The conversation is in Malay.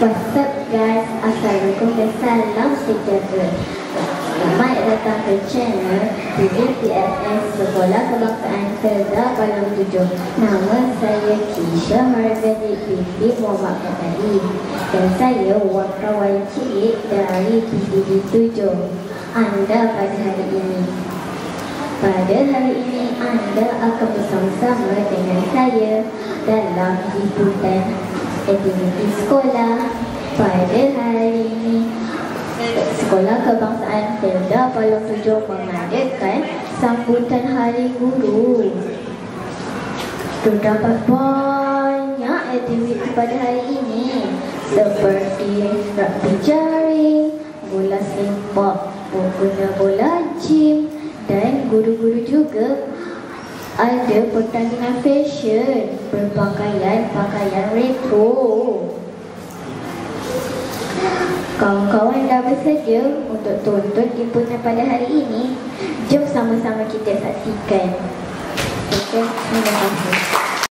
What's up guys, Assalamualaikum dan salam sejahtera. Selamat datang ke channel PPTFS Sekolah Kebangsaan Kedah Palang 7. Nama saya Kisha Margaret binti Muhammad Fatali dan saya wakawal cilik dari PPD 7 anda pada hari ini. Pada hari ini anda akan bersama-sama dengan saya dalam liputan aktiviti sekolah. Pada hari ini Sekolah Kebangsaan Kedah Palang 7 mengadakan sambutan Hari Guru. Terdapat banyak aktiviti pada hari ini seperti rugby jaring, bola sepak, pengguna bola gym, dan guru-guru juga ada pertandingan fashion berpakaian pakaian retro. Kawan-kawan dah bersedia untuk tonton liputan pada hari ini? Jom sama-sama kita saksikan. Terima kasih.